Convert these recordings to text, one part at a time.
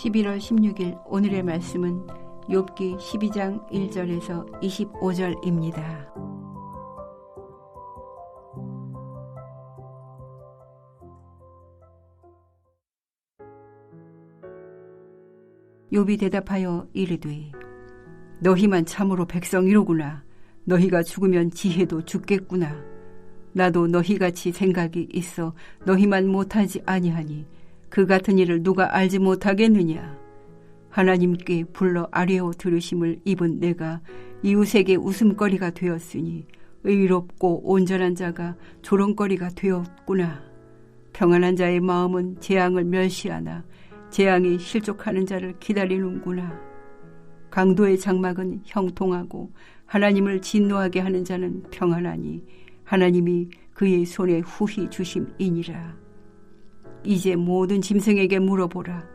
11월 16일 오늘의 말씀은 욥기 12장 1절에서 25절입니다. 욥이 대답하여 이르되 너희만 참으로 백성이로구나. 너희가 죽으면 지혜도 죽겠구나. 나도 너희같이 생각이 있어 너희만 못하지 아니하니 그 같은 일을 누가 알지 못하겠느냐. 하나님께 불러 아뢰어 들으심을 입은 내가 이웃에게 웃음거리가 되었으니 의롭고 온전한 자가 조롱거리가 되었구나. 평안한 자의 마음은 재앙을 멸시하나 재앙이 실족하는 자를 기다리는구나. 강도의 장막은 형통하고 하나님을 진노하게 하는 자는 평안하니 하나님이 그의 손에 후히 주심이니라. 이제 모든 짐승에게 물어보라.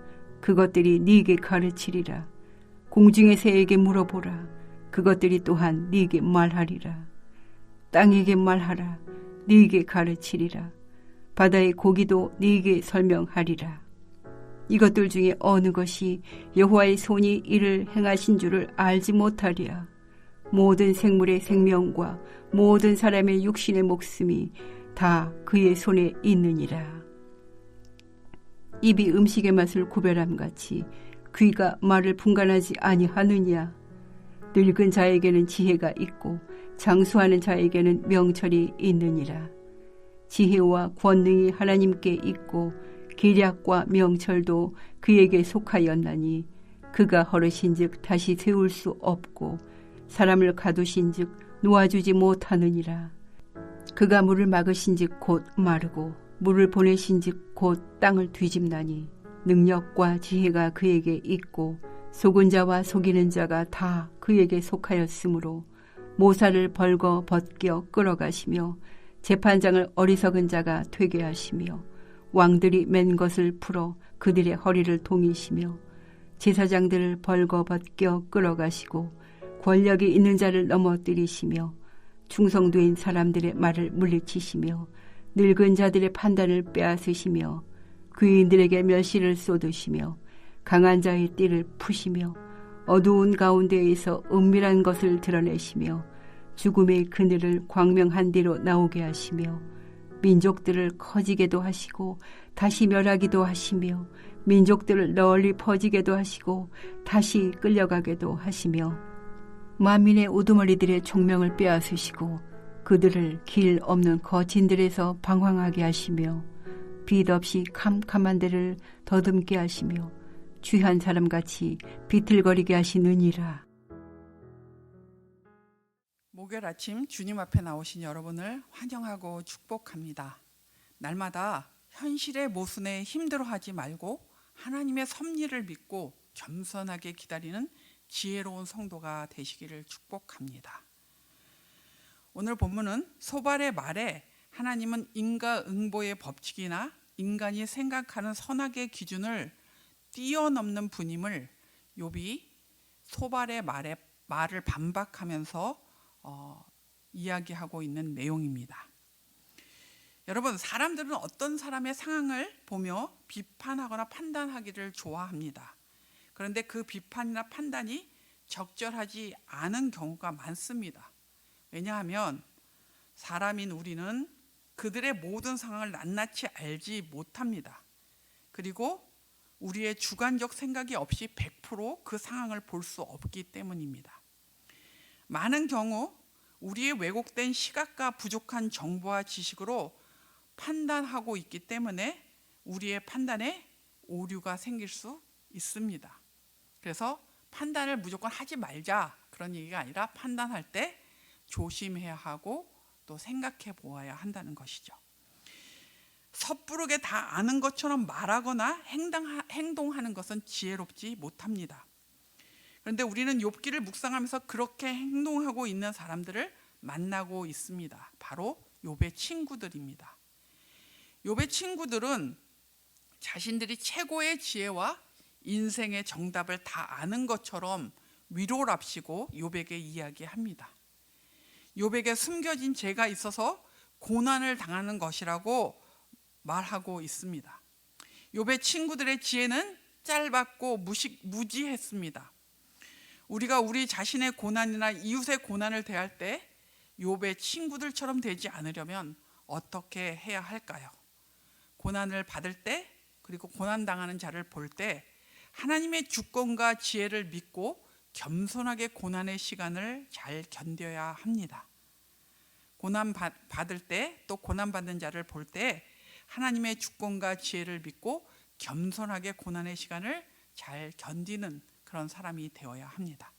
그것들이 네게 가르치리라. 공중의 새에게 물어보라. 그것들이 또한 네게 말하리라. 땅에게 말하라. 네게 가르치리라. 바다의 고기도 네게 설명하리라. 이것들 중에 어느 것이 여호와의 손이 이를 행하신 줄을 알지 못하랴. 모든 생물의 생명과 모든 사람의 육신의 목숨이 다 그의 손에 있느니라. 입이 음식의 맛을 구별함같이 귀가 말을 분간하지 아니하느냐. 늙은 자에게는 지혜가 있고 장수하는 자에게는 명철이 있느니라. 지혜와 권능이 하나님께 있고 기략과 명철도 그에게 속하였나니 그가 허르신즉 다시 세울 수 없고 사람을 가두신즉 놓아주지 못하느니라. 그가 물을 막으신즉 곧 마르고 물을 보내신즉 곧 땅을 뒤집나니 능력과 지혜가 그에게 있고 속은 자와 속이는 자가 다 그에게 속하였으므로 모사를 벌거 벗겨 끌어가시며 재판장을 어리석은 자가 되게 하시며 왕들이 맨 것을 풀어 그들의 허리를 동이시며 제사장들을 벌거 벗겨 끌어가시고 권력이 있는 자를 넘어뜨리시며 충성된 사람들의 말을 물리치시며 늙은 자들의 판단을 빼앗으시며 귀인들에게 멸시를 쏟으시며 강한 자의 띠를 푸시며 어두운 가운데에서 은밀한 것을 드러내시며 죽음의 그늘을 광명한 뒤로 나오게 하시며 민족들을 커지게도 하시고 다시 멸하기도 하시며 민족들을 널리 퍼지게도 하시고 다시 끌려가게도 하시며 만민의 우두머리들의 총명을 빼앗으시고 그들을 길 없는 거친들에서 방황하게 하시며 빛 없이 캄캄한 데를 더듬게 하시며 취한 사람같이 비틀거리게 하시느니라. 목요일 아침 주님 앞에 나오신 여러분을 환영하고 축복합니다. 날마다 현실의 모순에 힘들어하지 말고 하나님의 섭리를 믿고 겸손하게 기다리는 지혜로운 성도가 되시기를 축복합니다. 오늘 본문은 소발의 말에 하나님은 인과응보의 법칙이나 인간이 생각하는 선악의 기준을 뛰어넘는 분임을 욥이 소발의 말을 반박하면서 이야기하고 있는 내용입니다. 여러분, 사람들은 어떤 사람의 상황을 보며 비판하거나 판단하기를 좋아합니다. 그런데 그 비판이나 판단이 적절하지 않은 경우가 많습니다. 왜냐하면 사람인 우리는 그들의 모든 상황을 낱낱이 알지 못합니다. 그리고 우리의 주관적 생각이 없이 100% 그 상황을 볼 수 없기 때문입니다. 많은 경우 우리의 왜곡된 시각과 부족한 정보와 지식으로 판단하고 있기 때문에 우리의 판단에 오류가 생길 수 있습니다. 그래서 판단을 무조건 하지 말자, 그런 얘기가 아니라 판단할 때 조심해야 하고 또 생각해 보아야 한다는 것이죠. 섣부르게 다 아는 것처럼 말하거나 행동하는 것은 지혜롭지 못합니다. 그런데 우리는 욥기를 묵상하면서 그렇게 행동하고 있는 사람들을 만나고 있습니다. 바로 욥의 친구들입니다. 욥의 친구들은 자신들이 최고의 지혜와 인생의 정답을 다 아는 것처럼 위로랍시고 욥에게 이야기합니다. 욥에게 숨겨진 죄가 있어서 고난을 당하는 것이라고 말하고 있습니다. 욥의 친구들의 지혜는 삭잘받고 무지했습니다. 우리가 우리 자신의 고난이나 이웃의 고난을 대할 때 욥의 친구들처럼 되지 않으려면 어떻게 해야 할까요? 고난을 받을 때, 그리고 고난당하는 자를 볼 때 하나님의 주권과 지혜를 믿고 겸손하게 고난의 시간을 잘 견뎌야 합니다. 고난 받을 때, 또 고난받는 자를 볼 때 하나님의 주권과 지혜를 믿고 겸손하게 고난의 시간을 잘 견디는 그런 사람이 되어야 합니다.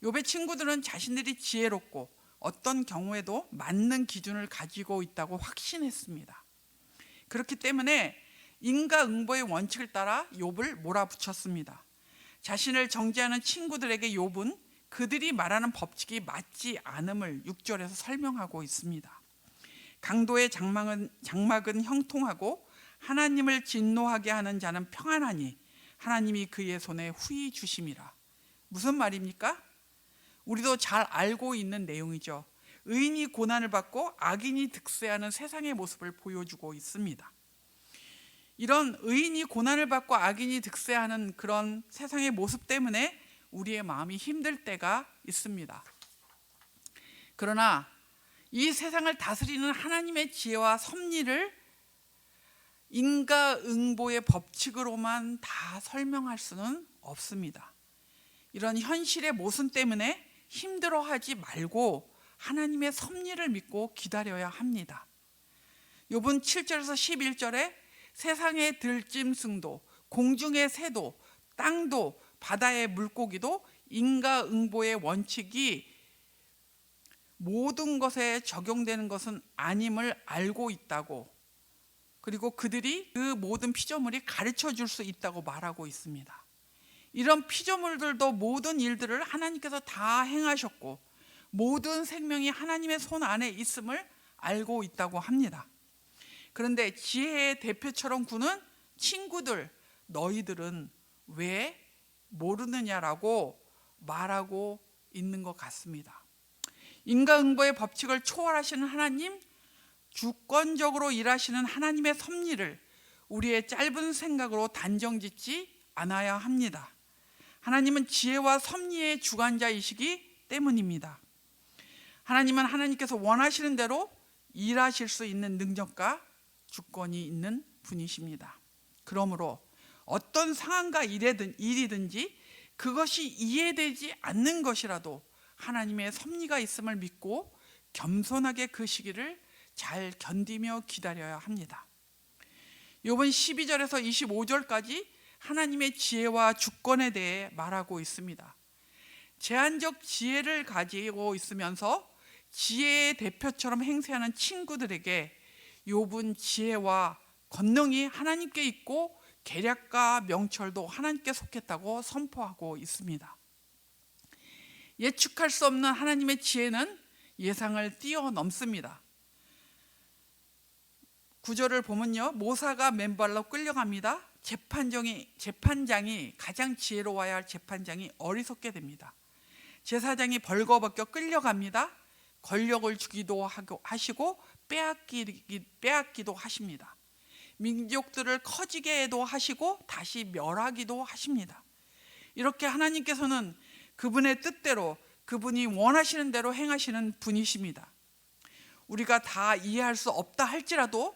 욥의 친구들은 자신들이 지혜롭고 어떤 경우에도 맞는 기준을 가지고 있다고 확신했습니다. 그렇기 때문에 인과응보의 원칙을 따라 욥을 몰아붙였습니다. 자신을 정죄하는 친구들에게 욥은 그들이 말하는 법칙이 맞지 않음을 6절에서 설명하고 있습니다. 강도의 장막은 형통하고 하나님을 진노하게 하는 자는 평안하니 하나님이 그의 손에 후히 주심이라. 무슨 말입니까? 우리도 잘 알고 있는 내용이죠. 의인이 고난을 받고 악인이 득세하는 세상의 모습을 보여주고 있습니다. 이런 의인이 고난을 받고 악인이 득세하는 그런 세상의 모습 때문에 우리의 마음이 힘들 때가 있습니다. 그러나 이 세상을 다스리는 하나님의 지혜와 섭리를 인과응보의 법칙으로만 다 설명할 수는 없습니다. 이런 현실의 모순 때문에 힘들어하지 말고 하나님의 섭리를 믿고 기다려야 합니다. 욥은 7절에서 11절에 세상의 들짐승도, 공중의 새도, 땅도, 바다의 물고기도 인과응보의 원칙이 모든 것에 적용되는 것은 아님을 알고 있다고, 그리고 그들이 그 모든 피조물이 가르쳐 줄 수 있다고 말하고 있습니다. 이런 피조물들도 모든 일들을 하나님께서 다 행하셨고 모든 생명이 하나님의 손 안에 있음을 알고 있다고 합니다. 그런데 지혜의 대표처럼 구는 친구들, 너희들은 왜 모르느냐라고 말하고 있는 것 같습니다. 인과응보의 법칙을 초월하시는 하나님, 주권적으로 일하시는 하나님의 섭리를 우리의 짧은 생각으로 단정짓지 않아야 합니다. 하나님은 지혜와 섭리의 주관자이시기 때문입니다. 하나님은 하나님께서 원하시는 대로 일하실 수 있는 능력과 주권이 있는 분이십니다. 그러므로 어떤 상황과 일이든지 그것이 이해되지 않는 것이라도 하나님의 섭리가 있음을 믿고 겸손하게 그 시기를 잘 견디며 기다려야 합니다. 욥은 12절에서 25절까지 하나님의 지혜와 주권에 대해 말하고 있습니다. 제한적 지혜를 가지고 있으면서 지혜의 대표처럼 행세하는 친구들에게 욥은 지혜와 권능이 하나님께 있고 계략과 명철도 하나님께 속했다고 선포하고 있습니다. 예측할 수 없는 하나님의 지혜는 예상을 뛰어넘습니다. 9절을 보면요, 모사가 맨발로 끌려갑니다. 재판장이 가장 지혜로워야 할 재판장이 어리석게 됩니다. 제사장이 벌거벗겨 끌려갑니다. 권력을 주기도 하시고 빼앗기도 하십니다. 민족들을 커지게도 하시고 다시 멸하기도 하십니다. 이렇게 하나님께서는 그분의 뜻대로, 그분이 원하시는 대로 행하시는 분이십니다. 우리가 다 이해할 수 없다 할지라도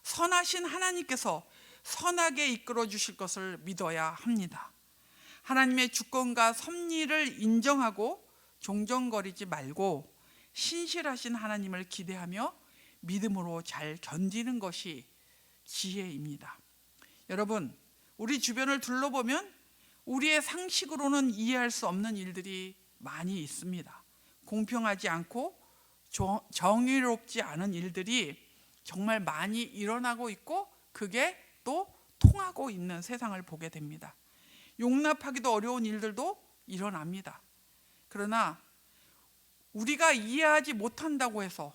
선하신 하나님께서 선하게 이끌어 주실 것을 믿어야 합니다. 하나님의 주권과 섭리를 인정하고 종종거리지 말고 신실하신 하나님을 기대하며 믿음으로 잘 견디는 것이 지혜입니다. 여러분, 우리 주변을 둘러보면 우리의 상식으로는 이해할 수 없는 일들이 많이 있습니다. 공평하지 않고 정의롭지 않은 일들이 정말 많이 일어나고 있고 그게 또 통하고 있는 세상을 보게 됩니다. 용납하기도 어려운 일들도 일어납니다. 그러나 우리가 이해하지 못한다고 해서,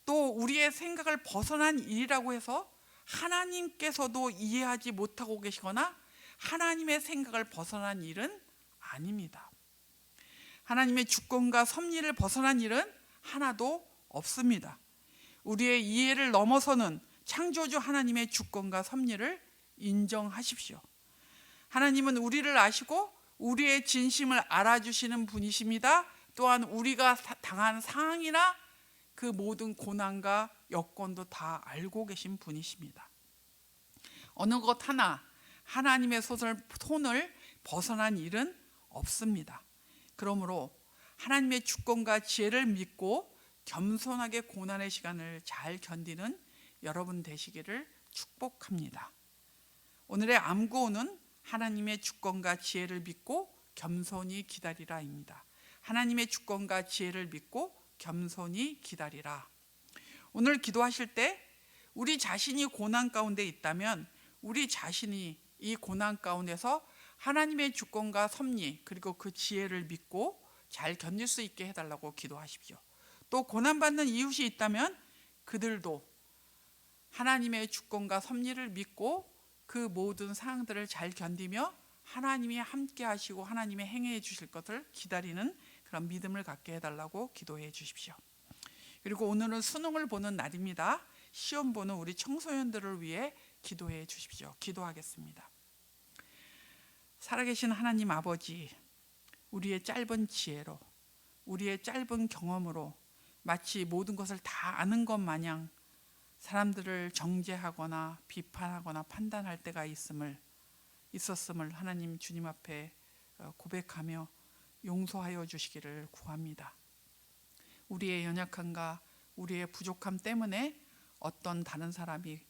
또 우리의 생각을 벗어난 일이라고 해서 하나님께서도 이해하지 못하고 계시거나 하나님의 생각을 벗어난 일은 아닙니다. 하나님의 주권과 섭리를 벗어난 일은 하나도 없습니다. 우리의 이해를 넘어서는 창조주 하나님의 주권과 섭리를 인정하십시오. 하나님은 우리를 아시고 우리의 진심을 알아주시는 분이십니다. 또한 우리가 당한 상황이나 그 모든 고난과 여건도 다 알고 계신 분이십니다. 어느 것 하나 하나님의 손을 벗어난 일은 없습니다. 그러므로 하나님의 주권과 지혜를 믿고 겸손하게 고난의 시간을 잘 견디는 여러분 되시기를 축복합니다. 오늘의 암구호는 하나님의 주권과 지혜를 믿고 겸손히 기다리라입니다. 하나님의 주권과 지혜를 믿고 겸손히 기다리라. 오늘 기도하실 때 우리 자신이 고난 가운데 있다면 우리 자신이 이 고난 가운데서 하나님의 주권과 섭리 그리고 그 지혜를 믿고 잘 견딜 수 있게 해달라고 기도하십시오. 또 고난받는 이웃이 있다면 그들도 하나님의 주권과 섭리를 믿고 그 모든 상황들을 잘 견디며 하나님이 함께 하시고 하나님이 행해 주실 것을 기다리는 그런 믿음을 갖게 해달라고 기도해 주십시오. 그리고 오늘은 수능을 보는 날입니다. 시험 보는 우리 청소년들을 위해 기도해 주십시오. 기도하겠습니다. 살아계신 하나님 아버지, 우리의 짧은 지혜로 우리의 짧은 경험으로 마치 모든 것을 다 아는 것 마냥 사람들을 정죄하거나 비판하거나 판단할 때가 있었음을 하나님 주님 앞에 고백하며 용서하여 주시기를 구합니다. 우리의 연약함과 우리의 부족함 때문에 어떤 다른 사람이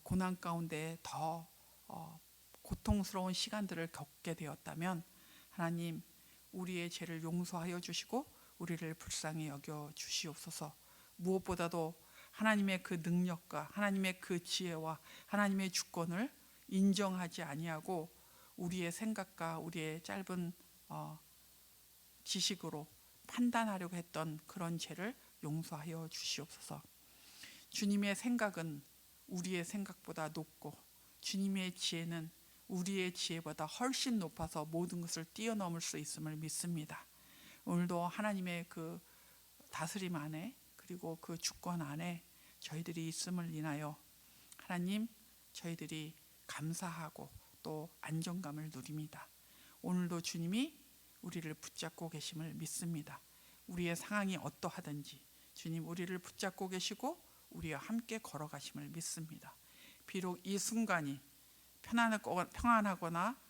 고난 가운데 더 고통스러운 시간들을 겪게 되었다면 하나님 우리의 죄를 용서하여 주시고 우리를 불쌍히 여겨 주시옵소서. 무엇보다도 하나님의 그 능력과 하나님의 그 지혜와 하나님의 주권을 인정하지 아니하고 우리의 생각과 우리의 짧은 지식으로 판단하려고 했던 그런 죄를 용서하여 주시옵소서. 주님의 생각은 우리의 생각보다 높고 주님의 지혜는 우리의 지혜보다 훨씬 높아서 모든 것을 뛰어넘을 수 있음을 믿습니다. 오늘도 하나님의 그 다스림 안에 그리고 그 주권 안에 저희들이 있음을 인하여 하나님 저희들이 감사하고 또 안정감을 누립니다. 오늘도 주님이 우리를 붙잡고 계심을 믿습니다. 우리의 상황이 어떠하든지 주님 우리를 붙잡고 계시고 우리와 함께 걸어가심을 믿습니다. 비록 이 순간이 평안하거나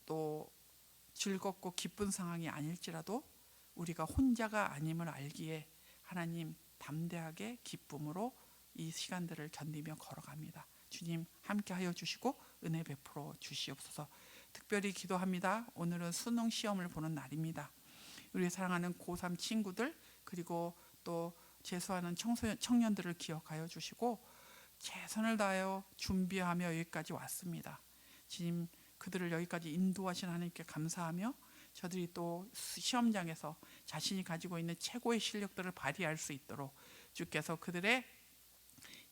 또 즐겁고 기쁜 상황이 아닐지라도 우리가 혼자가 아님을 알기에 하나님 담대하게 기쁨으로 이 시간들을 견디며 걸어갑니다. 주님 함께하여 주시고 은혜 베풀어 주시옵소서. 특별히 기도합니다. 오늘은 수능 시험을 보는 날입니다. 우리 사랑하는 고3 친구들 그리고 또 재수하는 청년들을 기억하여 주시고 최선을 다하여 준비하며 여기까지 왔습니다. 주님 그들을 여기까지 인도하신 하나님께 감사하며 저들이 또 시험장에서 자신이 가지고 있는 최고의 실력들을 발휘할 수 있도록 주께서 그들의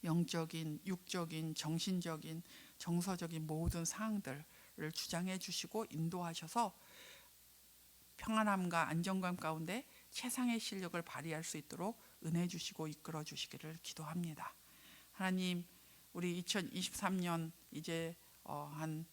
영적인, 육적인, 정신적인, 정서적인 모든 사항들을 주장해 주시고 인도하셔서 평안함과 안정감 가운데 최상의 실력을 발휘할 수 있도록 은혜 주시고 이끌어 주시기를 기도합니다. 하나님 우리 2023년 이제 한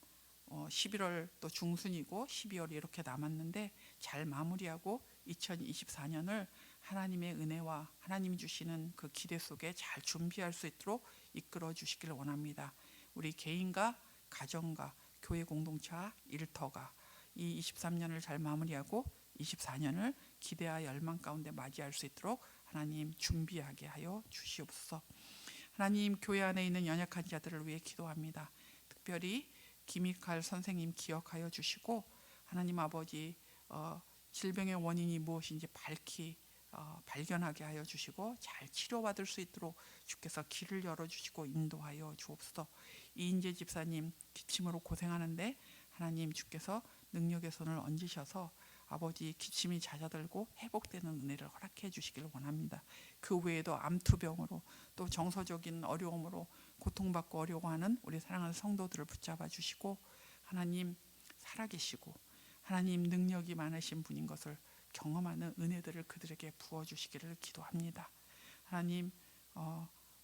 11월 또 중순이고 12월이 이렇게 남았는데 잘 마무리하고 2024년을 하나님의 은혜와 하나님이 주시는 그 기대 속에 잘 준비할 수 있도록 이끌어 주시기를 원합니다. 우리 개인과 가정과 교회 공동체와 일터가 이 23년을 잘 마무리하고 24년을 기대와 열망 가운데 맞이할 수 있도록 하나님 준비하게 하여 주시옵소서. 하나님 교회 안에 있는 연약한 자들을 위해 기도합니다. 특별히 김익할 선생님 기억하여 주시고 하나님 아버지 질병의 원인이 무엇인지 밝히 발견하게 하여 주시고 잘 치료받을 수 있도록 주께서 길을 열어주시고 인도하여 주옵소서. 이인재 집사님 기침으로 고생하는데 하나님 주께서 능력의 손을 얹으셔서 아버지 기침이 잦아들고 회복되는 은혜를 허락해 주시기를 원합니다. 그 외에도 암투병으로 또 정서적인 어려움으로 고통받고 어려워하는 우리 사랑하는 성도들을 붙잡아 주시고 하나님 살아계시고 하나님 능력이 많으신 분인 것을 경험하는 은혜들을 그들에게 부어주시기를 기도합니다. 하나님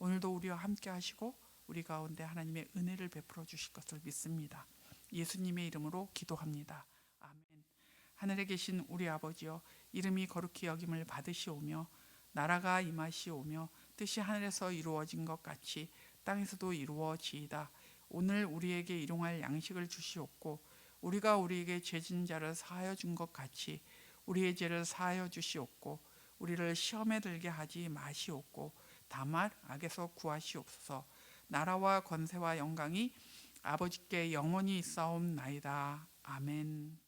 오늘도 우리와 함께 하시고 우리 가운데 하나님의 은혜를 베풀어 주실 것을 믿습니다. 예수님의 이름으로 기도합니다. 아멘. 하늘에 계신 우리 아버지여, 이름이 거룩히 여김을 받으시오며 나라가 임하시오며 뜻이 하늘에서 이루어진 것 같이 땅에서도 이루어지이다. 오늘 우리에게 일용할 양식을 주시옵고 우리가 우리에게 죄진 자를 사하여 준 것 같이 우리의 죄를 사하여 주시옵고 우리를 시험에 들게 하지 마시옵고 다만 악에서 구하시옵소서. 나라와 권세와 영광이 아버지께 영원히 있사옵나이다. 아멘.